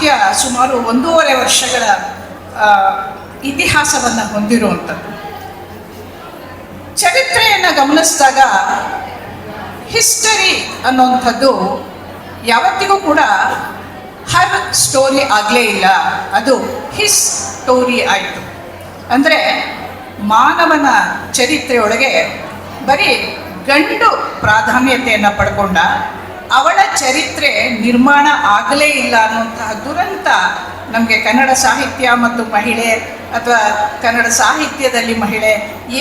ಸಾಹಿತ್ಯ ಸುಮಾರು 1.5 ವರ್ಷಗಳ ಇತಿಹಾಸವನ್ನು ಹೊಂದಿರುವಂಥದ್ದು. ಚರಿತ್ರೆಯನ್ನು ಗಮನಿಸಿದಾಗ ಹಿಸ್ಟರಿ ಅನ್ನುವಂಥದ್ದು ಯಾವತ್ತಿಗೂ ಕೂಡ ಹರ್ ಸ್ಟೋರಿ ಆಗಲೇ ಇಲ್ಲ, ಅದು ಹಿಸ್ ಸ್ಟೋರಿ ಆಯಿತು. ಅಂದರೆ ಮಾನವನ ಚರಿತ್ರೆಯೊಳಗೆ ಬರೀ ಗಂಡು ಪ್ರಾಧಾನ್ಯತೆಯನ್ನು ಪಡ್ಕೊಂಡ ಅವಳ ಚರಿತ್ರೆ ನಿರ್ಮಾಣ ಆಗಲೇ ಇಲ್ಲ ಅನ್ನುವಂತಹ ದುರಂತ ನಮಗೆ ಕನ್ನಡ ಸಾಹಿತ್ಯ ಮತ್ತು ಮಹಿಳೆ ಅಥವಾ ಕನ್ನಡ ಸಾಹಿತ್ಯದಲ್ಲಿ ಮಹಿಳೆ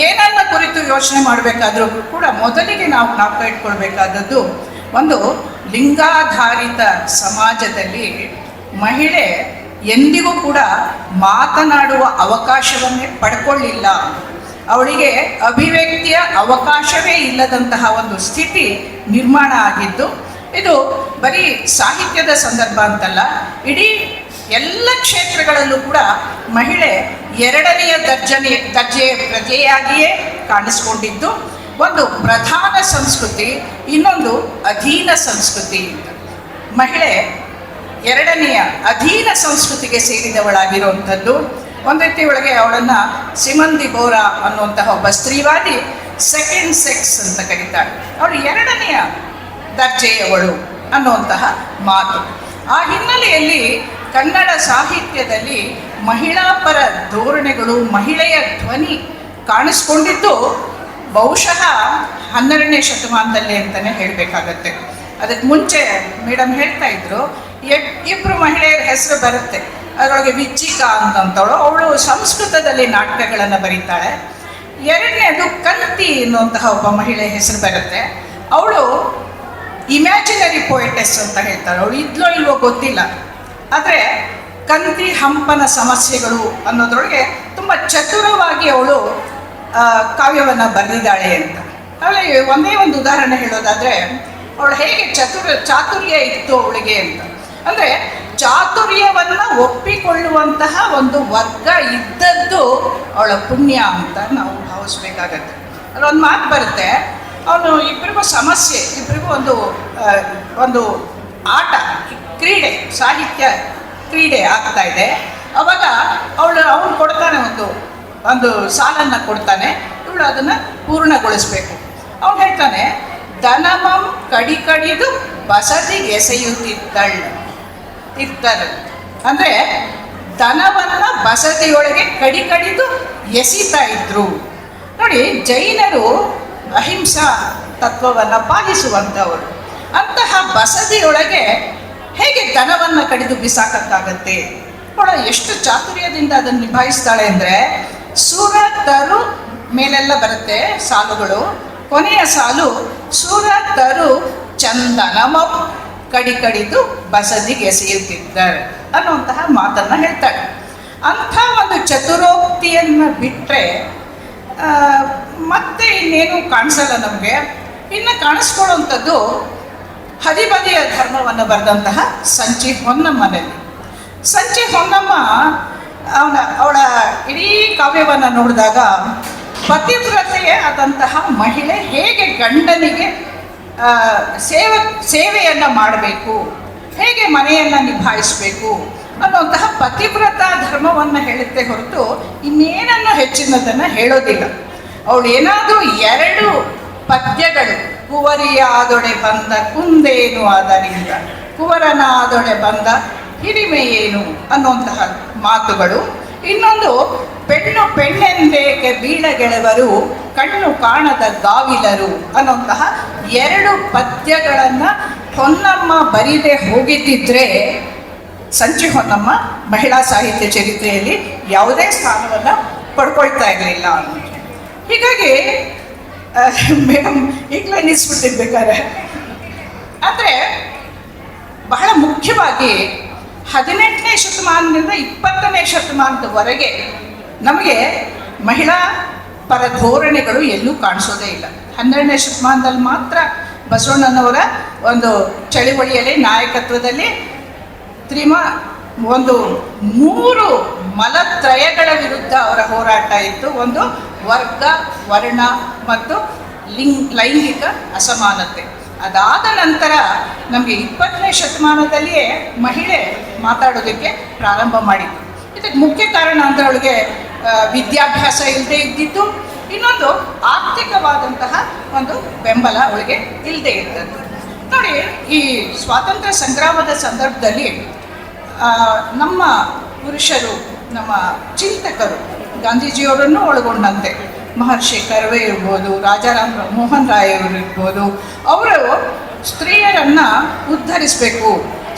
ಏನನ್ನ ಕುರಿತು ಯೋಚನೆ ಮಾಡಬೇಕಾದ್ರೂ ಕೂಡ ಮೊದಲಿಗೆ ನಾವು ಇಟ್ಕೊಳ್ಬೇಕಾದದ್ದು ಒಂದು ಲಿಂಗಾಧಾರಿತ ಸಮಾಜದಲ್ಲಿ ಮಹಿಳೆ ಎಂದಿಗೂ ಕೂಡ ಮಾತನಾಡುವ ಅವಕಾಶವನ್ನೇ ಪಡ್ಕೊಳ್ಳಿಲ್ಲ. ಅವಳಿಗೆ ಅಭಿವ್ಯಕ್ತಿಯ ಅವಕಾಶವೇ ಇಲ್ಲದಂತಹ ಒಂದು ಸ್ಥಿತಿ ನಿರ್ಮಾಣ ಆಗಿದ್ದು, ಇದು ಬರೀ ಸಾಹಿತ್ಯದ ಸಂದರ್ಭ ಅಂತಲ್ಲ, ಇಡೀ ಎಲ್ಲ ಕ್ಷೇತ್ರಗಳಲ್ಲೂ ಕೂಡ ಮಹಿಳೆ ಎರಡನೆಯ ದರ್ಜೆಯ ಪ್ರಜೆಯಾಗಿಯೇ ಕಾಣಿಸ್ಕೊಂಡಿದ್ದು, ಒಂದು ಪ್ರಧಾನ ಸಂಸ್ಕೃತಿ, ಇನ್ನೊಂದು ಅಧೀನ ಸಂಸ್ಕೃತಿ. ಮಹಿಳೆ ಎರಡನೆಯ ಅಧೀನ ಸಂಸ್ಕೃತಿಗೆ ಸೇರಿದವಳಾಗಿರುವಂಥದ್ದು. ಒಂದು ರೀತಿ ಒಳಗೆ ಅವಳನ್ನು ಸಿಮನ್ ದಿ ಬೋರಾ ಅನ್ನುವಂತಹ ಒಬ್ಬ ಸ್ತ್ರೀವಾದಿ ಸೆಕೆಂಡ್ ಸೆಕ್ಸ್ ಅಂತ ಕರೀತಾಳೆ. ಅವಳು ಎರಡನೆಯ ದರ್ಜೆಯವಳು ಅನ್ನುವಂತಹ ಮಾತು. ಆ ಹಿನ್ನೆಲೆಯಲ್ಲಿ ಕನ್ನಡ ಸಾಹಿತ್ಯದಲ್ಲಿ ಮಹಿಳಾ ಪರ ಧೋರಣೆಗಳು, ಮಹಿಳೆಯ ಧ್ವನಿ ಕಾಣಿಸ್ಕೊಂಡಿದ್ದು ಬಹುಶಃ 12ನೇ ಶತಮಾನದಲ್ಲಿ ಅಂತಲೇ ಹೇಳಬೇಕಾಗತ್ತೆ. ಅದಕ್ಕೆ ಮುಂಚೆ ಮೇಡಮ್ ಹೇಳ್ತಾ ಇದ್ರು, ಇಬ್ಬರು ಮಹಿಳೆಯರ ಹೆಸರು ಬರುತ್ತೆ. ಅದರೊಳಗೆ ವಿಜ್ಜಿಕಾ ಅಂತಂತವಳು, ಅವಳು ಸಂಸ್ಕೃತದಲ್ಲಿ ನಾಟಕಗಳನ್ನು ಬರೀತಾಳೆ. ಎರಡನೇದು ಕಂತಿ ಎನ್ನುವಂತಹ ಒಬ್ಬ ಮಹಿಳೆ ಹೆಸರು ಬರುತ್ತೆ. ಅವಳು ಇಮ್ಯಾಜಿನರಿ ಪೋಯೆಟೆಸ್ ಅಂತ ಹೇಳ್ತಾಳೆ. ಅವಳು ಇದ್ಲೋ ಇಲ್ವೋ ಗೊತ್ತಿಲ್ಲ, ಆದರೆ ಕಂತಿ ಹಂಪನ ಸಮಸ್ಯೆಗಳು ಅನ್ನೋದ್ರೊಳಗೆ ತುಂಬ ಚತುರವಾಗಿ ಅವಳು ಕಾವ್ಯವನ್ನು ಬರೆದಿದ್ದಾಳೆ ಅಂತ. ಅವಳಿಗೆ ಒಂದೇ ಒಂದು ಉದಾಹರಣೆ ಹೇಳೋದಾದರೆ, ಅವಳು ಹೇಗೆ ಚಾತುರ್ಯ ಇತ್ತು ಅವಳಿಗೆ ಅಂತ. ಅಂದರೆ ಚಾತುರ್ಯವನ್ನು ಒಪ್ಪಿಕೊಳ್ಳುವಂತಹ ಒಂದು ವರ್ಗ ಇದ್ದದ್ದು ಅವಳ ಪುಣ್ಯ ಅಂತ ನಾವು ಭಾವಿಸ್ಬೇಕಾಗತ್ತೆ. ಅಲ್ಲೊಂದು ಮಾತು ಬರುತ್ತೆ, ಅವನು ಇಬ್ಬರಿಗೂ ಸಮಸ್ಯೆ, ಇಬ್ಬರಿಗೂ ಒಂದು ಆಟ, ಕ್ರೀಡೆ, ಸಾಹಿತ್ಯ ಕ್ರೀಡೆ ಆಗ್ತಾ ಇದೆ. ಅವಾಗ ಅವನು ಕೊಡ್ತಾನೆ, ಒಂದು ಸಾಲನ್ನು ಕೊಡ್ತಾನೆ, ಇವಳು ಅದನ್ನು ಪೂರ್ಣಗೊಳಿಸ್ಬೇಕು. ಅವನು ಹೇಳ್ತಾನೆ, ದನಮಂ ಕಡಿದು ಬಸದಿಗೆ ಎಸೆಯುತ್ತಿದ್ದಳು. ಅಂದರೆ ದನವನ್ನು ಬಸದಿಯೊಳಗೆ ಕಡಿದು ಎಸಿತಾ ಇದ್ರು. ನೋಡಿ, ಜೈನರು ಅಹಿಂಸಾ ತತ್ವವನ್ನು ಪಾಲಿಸುವಂಥವರು. ಅಂತಹ ಬಸದಿಯೊಳಗೆ ಹೇಗೆ ದನವನ್ನು ಕಡಿದು ಬಿಸಾಕಕ್ಕಾಗತ್ತೆ? ಅವಳು ಎಷ್ಟು ಚಾತುರ್ಯದಿಂದ ಅದನ್ನು ನಿಭಾಯಿಸ್ತಾಳೆ ಅಂದರೆ, ಸುರ ತರು ಮೇಲೆಲ್ಲ ಬರುತ್ತೆ ಸಾಲುಗಳು. ಕೊನೆಯ ಸಾಲು ಸುರ ತರು ಚಂದನಮಂ ಕಡಿದು ಬಸದಿಗೆ ಎಸೆಯುತ್ತಿದ್ದಾರೆ ಅನ್ನುವಂತಹ ಮಾತನ್ನು ಹೇಳ್ತಾಳೆ. ಅಂಥ ಒಂದು ಚತುರೋಕ್ತಿಯನ್ನು ಬಿಟ್ಟರೆ ಮತ್ತೆ ಇನ್ನೇನು ಕಾಣಿಸಲ್ಲ ನಮಗೆ. ಇನ್ನು ಕಾಣಿಸ್ಕೊಳ್ಳುವಂಥದ್ದು ಹದಿಬದಿಯ ಧರ್ಮವನ್ನು ಬರೆದಂತಹ ಸಂಚಿ ಹೊನ್ನಮ್ಮನಲ್ಲಿ. ಸಂಚಿ ಹೊನ್ನಮ್ಮ ಅವಳ ಇಡೀ ಕಾವ್ಯವನ್ನು ನೋಡಿದಾಗ ಪತಿವ್ರತೆಯೇ ಆದಂತಹ ಮಹಿಳೆ ಹೇಗೆ ಗಂಡನಿಗೆ ಸೇವೆಯನ್ನು ಮಾಡಬೇಕು, ಹೇಗೆ ಮನೆಯನ್ನು ನಿಭಾಯಿಸಬೇಕು ಅನ್ನುವಂತಹ ಪತಿವ್ರತಾ ಧರ್ಮವನ್ನು ಹೇಳುತ್ತೆ ಹೊರತು ಇನ್ನೇನನ್ನು ಹೆಚ್ಚಿನದನ್ನು ಹೇಳೋದಿಲ್ಲ. ಅವಳು ಏನಾದರೂ 2 ಪದ್ಯಗಳು, ಕುವರಿಯಾದೊಡೆ ಬಂದ ಕುಂದೇನು ಆದ್ದರಿಂದ, ಕುವರನಾದೊಡೆ ಬಂದ ಹಿರಿಮೆಯೇನು ಅನ್ನುವಂತಹ ಮಾತುಗಳು, ಇನ್ನೊಂದು ಪೆಣ್ಣು ಪೆಣ್ಣೆಂದೇಕೆ ಬೀಳಗೆಳೆವರು ಕಣ್ಣು ಕಾಣದ ಗಾವಿಲರು ಅನ್ನುವಂತಹ 2 ಪದ್ಯಗಳನ್ನು ಹೊನ್ನಮ್ಮ ಬರೀದೆ ಹೋಗಿದ್ದಿದ್ರೆ ಸಂಚಿ ಹೊನ್ನಮ್ಮ ಮಹಿಳಾ ಸಾಹಿತ್ಯ ಚರಿತ್ರೆಯಲ್ಲಿ ಯಾವುದೇ ಸ್ಥಾನವನ್ನು ಪಡ್ಕೊಳ್ತಾ ಇರಲಿಲ್ಲ. ಹೀಗಾಗಿ ಮೇಡಮ್ ಈಗಲೇ ನಿಲ್ಲಿಸ್ಬಿಟ್ಟಿರ್ಬೇಕಾದ್ರೆ, ಅಂದರೆ ಬಹಳ ಮುಖ್ಯವಾಗಿ 18ನೇ ಶತಮಾನದಿಂದ 20ನೇ ಶತಮಾನದವರೆಗೆ ನಮಗೆ ಮಹಿಳಾ ಪರ ಧೋರಣೆಗಳು ಎಲ್ಲೂ ಕಾಣಿಸೋದೇ ಇಲ್ಲ. 12ನೇ ಶತಮಾನದಲ್ಲಿ ಮಾತ್ರ ಬಸವಣ್ಣನವರ ಒಂದು ಚಳುವಳಿಯಲ್ಲಿ ನಾಯಕತ್ವದಲ್ಲಿ ಒಂದು 3 ಮಲತ್ರಯಗಳ ವಿರುದ್ಧ ಅವರ ಹೋರಾಟ ಇತ್ತು. ಒಂದು ವರ್ಗ, ವರ್ಣ ಮತ್ತು ಲೈಂಗಿಕ ಅಸಮಾನತೆ. ಅದಾದ ನಂತರ ನಮಗೆ 20ನೇ ಶತಮಾನದಲ್ಲಿಯೇ ಮಹಿಳೆ ಮಾತಾಡೋದಕ್ಕೆ ಪ್ರಾರಂಭ ಮಾಡಿದ್ದು. ಇದಕ್ಕೆ ಮುಖ್ಯ ಕಾರಣ ಅಂದರೆ ಅವಳಿಗೆ ವಿದ್ಯಾಭ್ಯಾಸ ಇಲ್ಲದೆ ಇದ್ದಿದ್ದು, ಇನ್ನೊಂದು ಆರ್ಥಿಕವಾದಂತಹ ಒಂದು ಬೆಂಬಲ ಅವಳಿಗೆ ಇಲ್ಲದೆ ಇದ್ದದ್ದು. ನೋಡಿ, ಈ ಸ್ವಾತಂತ್ರ್ಯ ಸಂಗ್ರಾಮದ ಸಂದರ್ಭದಲ್ಲಿ ನಮ್ಮ ಪುರುಷರು, ನಮ್ಮ ಚಿಂತಕರು, ಗಾಂಧೀಜಿಯವರನ್ನು ಒಳಗೊಂಡಂತೆ ಮಹರ್ಷಿ ಕರ್ವೆ ಇರ್ಬೋದು, ರಾಜಾರಾಮ್ ಮೋಹನ್ ರಾಯ್ ಅವರು ಇರ್ಬೋದು, ಅವರು ಸ್ತ್ರೀಯರನ್ನು ಉದ್ಧರಿಸಬೇಕು,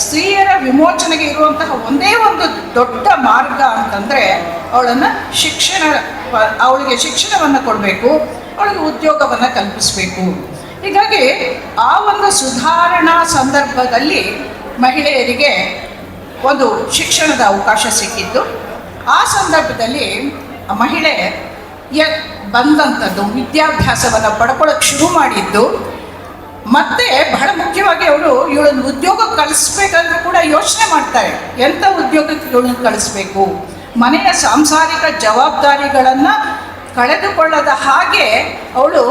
ಸ್ತ್ರೀಯರ ವಿಮೋಚನೆಗೆ ಇರುವಂತಹ ಒಂದೇ ಒಂದು ದೊಡ್ಡ ಮಾರ್ಗ ಅಂತಂದರೆ ಅವಳಿಗೆ ಶಿಕ್ಷಣವನ್ನು ಕೊಡಬೇಕು, ಅವಳಿಗೆ ಉದ್ಯೋಗವನ್ನು ಕಲ್ಪಿಸಬೇಕು. ಹೀಗಾಗಿ ಆ ಒಂದು ಸುಧಾರಣಾ ಸಂದರ್ಭದಲ್ಲಿ ಮಹಿಳೆಯರಿಗೆ ಒಂದು ಶಿಕ್ಷಣದ ಅವಕಾಶ ಸಿಕ್ಕಿದ್ದು. ಆ ಸಂದರ್ಭದಲ್ಲಿ ಮಹಿಳೆ ಬಂದಂಥದ್ದು, ವಿದ್ಯಾಭ್ಯಾಸವನ್ನು ಪಡ್ಕೊಳ್ಳೋಕ್ಕೆ ಶುರು ಮಾಡಿದ್ದು. ಮತ್ತೆ ಬಹಳ ಮುಖ್ಯವಾಗಿ ಇವಳನ್ನು ಉದ್ಯೋಗಕ್ಕೆ ಕಳಿಸ್ಬೇಕಾದ್ರೂ ಕೂಡ ಯೋಚನೆ ಮಾಡ್ತಾರೆ, ಎಂಥ ಉದ್ಯೋಗಕ್ಕೆ ಇವಳನ್ನು ಕಳಿಸ್ಬೇಕು, ಮನೆಯ ಸಾಂಸಾರಿಕ ಜವಾಬ್ದಾರಿಗಳನ್ನು ಕಳೆದುಕೊಳ್ಳದ ಹಾಗೆ ಅವಳು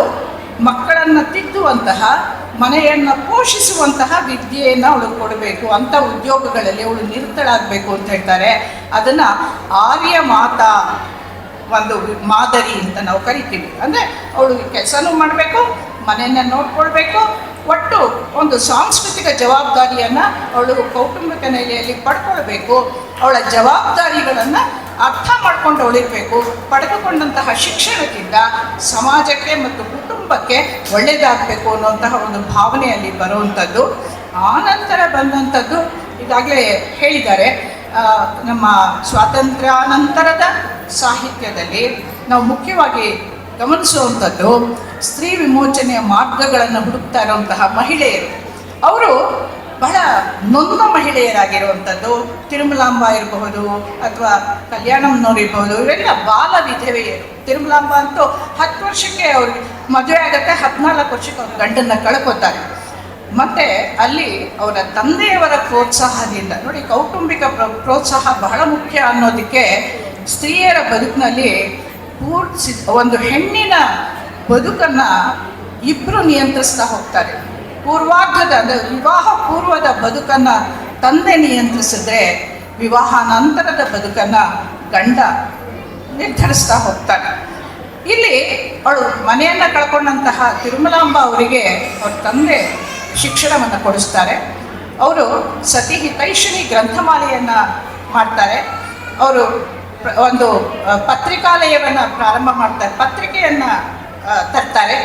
ಮಕ್ಕಳನ್ನು ತಿದ್ದುವಂತಹ, ಮನೆಯನ್ನು ಪೋಷಿಸುವಂತಹ ವಿದ್ಯೆಯನ್ನು ಅವಳು ಕೊಡಬೇಕು, ಅಂಥ ಉದ್ಯೋಗಗಳಲ್ಲಿ ಅವಳು ನಿರತಳಾಗಬೇಕು ಅಂತ ಹೇಳ್ತಾರೆ. ಅದನ್ನು ಆರ್ಯ ಮಾತಾ ಒಂದು ಮಾದರಿ ಅಂತ ನಾವು ಕರಿತೀವಿ. ಅಂದರೆ ಅವಳು ಕೆಲಸನೂ ಮಾಡಬೇಕು, ಮನೆಯನ್ನು ನೋಡ್ಕೊಳ್ಬೇಕು, ಒಟ್ಟು ಒಂದು ಸಾಂಸ್ಕೃತಿಕ ಜವಾಬ್ದಾರಿಯನ್ನು ಅವಳು ಕೌಟುಂಬಿಕ ನೆಲೆಯಲ್ಲಿ ಪಡ್ಕೊಳ್ಬೇಕು. ಅವಳ ಜವಾಬ್ದಾರಿಗಳನ್ನು ಅರ್ಥ ಮಾಡ್ಕೊಂಡು ಅವಳಿರಬೇಕು. ಪಡೆದುಕೊಂಡಂತಹ ಶಿಕ್ಷಣದಿಂದ ಸಮಾಜಕ್ಕೆ ಮತ್ತು ಕುಟುಂಬಕ್ಕೆ ಒಳ್ಳೆಯದಾಗಬೇಕು ಅನ್ನುವಂತಹ ಒಂದು ಭಾವನೆಯಲ್ಲಿ ಬರುವಂಥದ್ದು. ಆನಂತರ ಬಂದಂಥದ್ದು ಈಗಾಗಲೇ ಹೇಳಿದ್ದಾರೆ, ನಮ್ಮ ಸ್ವಾತಂತ್ರ್ಯಾನಂತರದ ಸಾಹಿತ್ಯದಲ್ಲಿ ನಾವು ಮುಖ್ಯವಾಗಿ ಗಮನಿಸುವಂಥದ್ದು ಸ್ತ್ರೀ ವಿಮೋಚನೆಯ ಮಾರ್ಗಗಳನ್ನು ಹುಡುಕ್ತಾ ಇರುವಂತಹ ಮಹಿಳೆಯರು. ಅವರು ಬಹಳ ನೊಂದ ಮಹಿಳೆಯರಾಗಿರುವಂಥದ್ದು. ತಿರುಮಲಾಂಬ ಇರಬಹುದು ಅಥವಾ ಕಲ್ಯಾಣಮ್ನವ್ರು ಇರ್ಬೋದು, ಇವರೆಲ್ಲ ಬಾಲ ವಿಧವೆಯರು. ತಿರುಮಲಾಂಬ ಅಂತೂ 10 ವರ್ಷಕ್ಕೆ ಅವ್ರಿಗೆ ಮದುವೆ ಆಗುತ್ತೆ, 14 ವರ್ಷಕ್ಕೆ ಅವ್ರ ಗಂಡನ್ನು ಕಳ್ಕೊತಾರೆ. ಮತ್ತು ಅಲ್ಲಿ ಅವರ ತಂದೆಯವರ ಪ್ರೋತ್ಸಾಹದಿಂದ, ನೋಡಿ, ಕೌಟುಂಬಿಕ ಪ್ರೋತ್ಸಾಹ ಬಹಳ ಮುಖ್ಯ ಅನ್ನೋದಕ್ಕೆ ಸ್ತ್ರೀಯರ ಬದುಕಿನಲ್ಲಿ ಒಂದು ಹೆಣ್ಣಿನ ಬದುಕನ್ನು ಇಬ್ಬರು ನಿಯಂತ್ರಿಸ್ತಾ ಹೋಗ್ತಾರೆ. ಪೂರ್ವಾರ್ಧದ ಅಂದರೆ ವಿವಾಹ ಪೂರ್ವದ ಬದುಕನ್ನು ತಂದೆ ನಿಯಂತ್ರಿಸಿದ್ರೆ, ವಿವಾಹ ನಂತರದ ಬದುಕನ್ನು ಗಂಡ ನಿರ್ಧರಿಸ್ತಾ ಹೋಗ್ತಾನೆ. ಇಲ್ಲಿ ಅವಳು ಮನೆಯನ್ನು ಕಳ್ಕೊಂಡಂತಹ ತಿರುಮಲಾಂಬ ಅವರಿಗೆ ಅವ್ರ ತಂದೆ ಶಿಕ್ಷಣವನ್ನು ಕೊಡಿಸ್ತಾರೆ. ಅವರು ಸತಿ ಹಿತೈಷಿಣಿ ಗ್ರಂಥಮಾಲೆಯನ್ನು ಮಾಡ್ತಾರೆ. ಅವರು ಒಂದು ಪತ್ರಿಕಾಲಯವನ್ನು ಪ್ರಾರಂಭ ಮಾಡ್ತಾರೆ, ಪತ್ರಿಕೆಯನ್ನು ತರ್ತಾರೆ.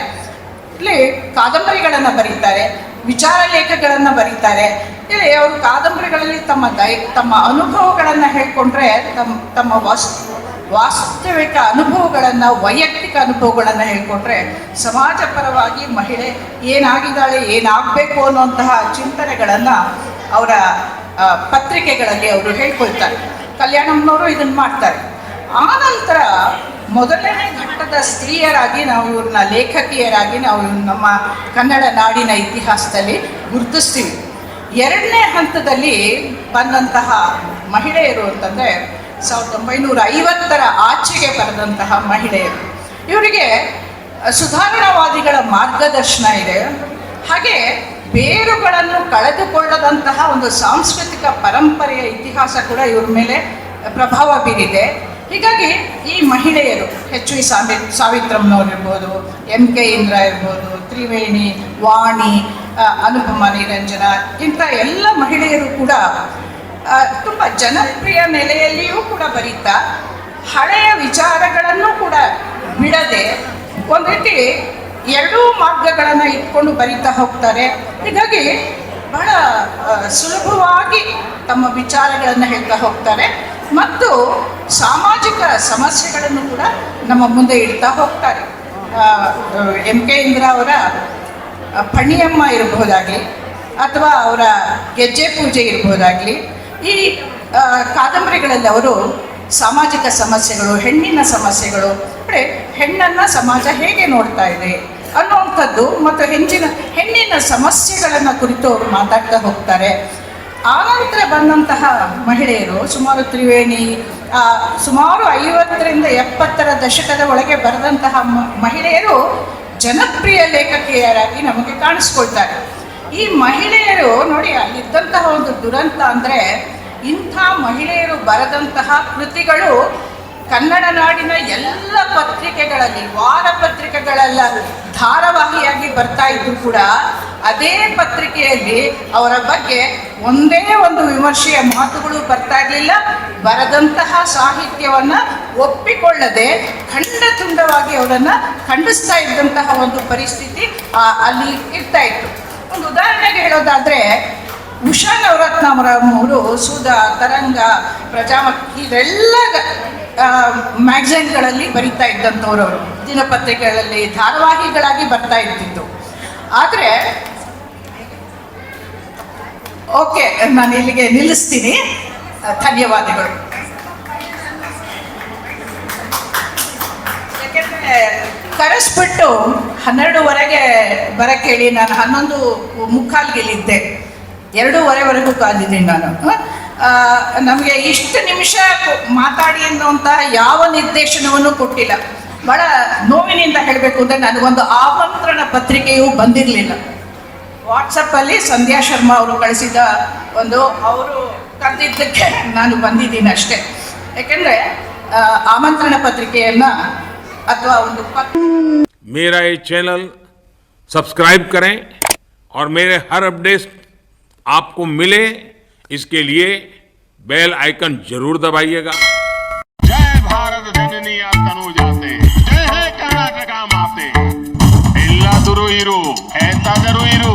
ಇಲ್ಲಿ ಕಾದಂಬರಿಗಳನ್ನು ಬರೀತಾರೆ, ವಿಚಾರ ಲೇಖಗಳನ್ನು ಬರೀತಾರೆ. ಇಲ್ಲಿ ಅವರು ಕಾದಂಬರಿಗಳಲ್ಲಿ ತಮ್ಮ ಅನುಭವಗಳನ್ನು ಹೇಳ್ಕೊಂಡ್ರೆ, ತಮ್ಮ ವಾಸ್ತವಿಕ ಅನುಭವಗಳನ್ನು, ವೈಯಕ್ತಿಕ ಅನುಭವಗಳನ್ನು ಹೇಳ್ಕೊಂಡ್ರೆ ಸಮಾಜ ಪರವಾಗಿ ಮಹಿಳೆ ಏನಾಗಿದ್ದಾಳೆ, ಏನಾಗಬೇಕು ಅನ್ನುವಂತಹ ಚಿಂತನೆಗಳನ್ನು ಅವರ ಪತ್ರಿಕೆಗಳಲ್ಲಿ ಅವರು ಹೇಳ್ಕೊಳ್ತಾರೆ. ಕಲ್ಯಾಣಮ್ನವರು ಇದನ್ನು ಮಾಡ್ತಾರೆ. ಆನಂತರ ಮೊದಲನೇ ಘಟ್ಟದ ಸ್ತ್ರೀಯರಾಗಿ ನಾವು ಇವ್ರನ್ನ ಲೇಖಕಿಯರಾಗಿ ನಾವು ನಮ್ಮ ಕನ್ನಡ ನಾಡಿನ ಇತಿಹಾಸದಲ್ಲಿ ಗುರುತಿಸ್ತೀವಿ. ಎರಡನೇ ಹಂತದಲ್ಲಿ ಬಂದಂತಹ ಮಹಿಳೆಯರು ಅಂತಂದರೆ 1950ರ ಆಚೆಗೆ ಬರೆದಂತಹ ಮಹಿಳೆಯರು. ಇವರಿಗೆ ಸುಧಾರಣಾವಾದಿಗಳ ಮಾರ್ಗದರ್ಶನ ಇದೆ. ಹಾಗೆ ಬೇರುಗಳನ್ನು ಕಳೆದುಕೊಳ್ಳದಂತಹ ಒಂದು ಸಾಂಸ್ಕೃತಿಕ ಪರಂಪರೆಯ ಇತಿಹಾಸ ಕೂಡ ಇವ್ರ ಮೇಲೆ ಪ್ರಭಾವ ಬೀರಿದೆ. ಹೀಗಾಗಿ ಈ ಮಹಿಳೆಯರು HV ಸಾವಿತ್ರಮ್ನವ್ರು ಇರ್ಬೋದು, MK ಇಂದ್ರ ಇರ್ಬೋದು, ತ್ರಿವೇಣಿ, ವಾಣಿ, ಅನುಪಮ ನಿರಂಜನ, ಇಂಥ ಎಲ್ಲ ಮಹಿಳೆಯರು ಕೂಡ ತುಂಬ ಜನಪ್ರಿಯ ನೆಲೆಯಲ್ಲಿಯೂ ಕೂಡ ಬರೀತಾ, ಹಳೆಯ ವಿಚಾರಗಳನ್ನು ಕೂಡ ಬಿಡದೆ ಒಂದು ರೀತಿ ಎರಡೂ ಮಾರ್ಗಗಳನ್ನು ಇಟ್ಕೊಂಡು ಬರೀತಾ ಹೋಗ್ತಾರೆ. ಹೀಗಾಗಿ ಬಹಳ ಸುಲಭವಾಗಿ ತಮ್ಮ ವಿಚಾರಗಳನ್ನು ಹೇಳ್ತಾ ಹೋಗ್ತಾರೆ ಮತ್ತು ಸಾಮಾಜಿಕ ಸಮಸ್ಯೆಗಳನ್ನು ಕೂಡ ನಮ್ಮ ಮುಂದೆ ಇಡ್ತಾ ಹೋಗ್ತಾರೆ. MK ಇಂದ್ರ ಅವರ ಪಣಿಯಮ್ಮ ಇರಬಹುದಾಗಲಿ ಅಥವಾ ಅವರ ಗೆಜ್ಜೆ ಪೂಜೆ ಇರಬಹುದಾಗಲಿ, ಈ ಕಾದಂಬರಿಗಳಲ್ಲಿ ಅವರು ಸಾಮಾಜಿಕ ಸಮಸ್ಯೆಗಳು, ಹೆಣ್ಣಿನ ಸಮಸ್ಯೆಗಳು, ಅಂದರೆ ಹೆಣ್ಣನ್ನು ಸಮಾಜ ಹೇಗೆ ನೋಡ್ತಾ ಇದೆ ಅನ್ನುವಂಥದ್ದು ಮತ್ತು ಹೆಣ್ಣಿನ ಸಮಸ್ಯೆಗಳನ್ನು ಕುರಿತು ಅವರು ಮಾತಾಡ್ತಾ ಹೋಗ್ತಾರೆ. ಆನಂತರ ಬಂದಂತಹ ಮಹಿಳೆಯರು ಸುಮಾರು ತ್ರಿವೇಣಿ, ಸುಮಾರು 50ರಿಂದ 70ರ ದಶಕದ ಒಳಗೆ ಬರೆದಂತಹ ಮಹಿಳೆಯರು ಜನಪ್ರಿಯ ಲೇಖಕಿಯರಾಗಿ ನಮಗೆ ಕಾಣಿಸ್ಕೊಳ್ತಾರೆ. ಈ ಮಹಿಳೆಯರು ನೋಡಿ ಅಲ್ಲಿದ್ದಂತಹ ಒಂದು ದುರಂತ ಅಂದರೆ ಇಂಥ ಮಹಿಳೆಯರು ಬರೆದಂತಹ ಕೃತಿಗಳು ಕನ್ನಡ ನಾಡಿನ ಎಲ್ಲ ಪತ್ರಿಕೆಗಳಲ್ಲಿ ವಾರ ಪತ್ರಿಕೆಗಳೆಲ್ಲ ಧಾರಾವಾಹಿಯಾಗಿ ಬರ್ತಾ ಇದ್ರು ಕೂಡ ಅದೇ ಪತ್ರಿಕೆಯಲ್ಲಿ ಅವರ ಬಗ್ಗೆ ಒಂದೇ ಒಂದು ವಿಮರ್ಶೆಯ ಮಾತುಗಳು ಬರ್ತಾ ಇರಲಿಲ್ಲ. ಬರೆದಂತಹ ಸಾಹಿತ್ಯವನ್ನು ಒಪ್ಪಿಕೊಳ್ಳದೆ ಖಂಡ ತುಂಡವಾಗಿ ಅವರನ್ನು ಖಂಡಿಸ್ತಾ ಇದ್ದಂತಹ ಒಂದು ಪರಿಸ್ಥಿತಿ ಅಲ್ಲಿ ಇರ್ತಾ ಇತ್ತು. ಒಂದು ಉದಾಹರಣೆಗೆ ಹೇಳೋದಾದರೆ ಉಷಾ ನವರತ್ನವರು ಸುಧಾ, ತರಂಗ, ಪ್ರಜಾಮತ್ ಇದೆಲ್ಲ ಮ್ಯಾಗಝೈನ್ಗಳಲ್ಲಿ ಬರಿತಾ ಇದ್ದಂಥವ್ರವರು, ದಿನಪತ್ರಿಕೆಗಳಲ್ಲಿ ಧಾರಾವಾಹಿಗಳಾಗಿ ಬರ್ತಾ ಇದ್ದಿದ್ದು. ಆದರೆ ಓಕೆ, ನಾನು ಇಲ್ಲಿಗೆ ನಿಲ್ಲಿಸ್ತೀನಿ. ಧನ್ಯವಾದಗಳು. ಯಾಕೆಂದರೆ ಕರೆಸ್ಬಿಟ್ಟು 12ವರೆಗೆ ಬರಕ್ಕೆ ಹೇಳಿ ನಾನು 11:45 ಇಲ್ಲಿದ್ದೆ. 2:15ವರೆಗೂ ಕಾದಿದ್ದೀನಿ ನಾನು. ನಮಗೆ ಇಷ್ಟು ನಿಮಿಷ ಮಾತಾಡಿ ಅನ್ನುವಂಥ ಯಾವ ನಿರ್ದೇಶನವನ್ನು ಕೊಟ್ಟಿಲ್ಲ. ಭಾಳ ನೋವಿನಿಂದ ಹೇಳಬೇಕು ಅಂದರೆ ನನಗೊಂದು ಆಮಂತ್ರಣ ಪತ್ರಿಕೆಯೂ ಬಂದಿರಲಿಲ್ಲ. ವಾಟ್ಸಪ್ಪಲ್ಲಿ ಸಂಧ್ಯಾ ಶರ್ಮಾ ಅವರು ಕಳಿಸಿದ ಅವರು ಕರೆದಿದ್ದಕ್ಕೆ ನಾನು ಬಂದಿದ್ದೀನಿ ಅಷ್ಟೇ. ಯಾಕೆಂದರೆ ಆಮಂತ್ರಣ ಪತ್ರಿಕೆಯನ್ನು ಅಥವಾ ಒಂದು मेरा ये चैनल सब्सक्राइब करें और मेरे हर अपडेट आपको मिले, इसके लिए बेल आइकन जरूर दबाइएगा. जय भारत जननी तनुजाते, जय है कर्नाटका माते. ಎಲ್ಲಾದರೂ ಇರು, ಎಂತಾದರೂ ಇರು.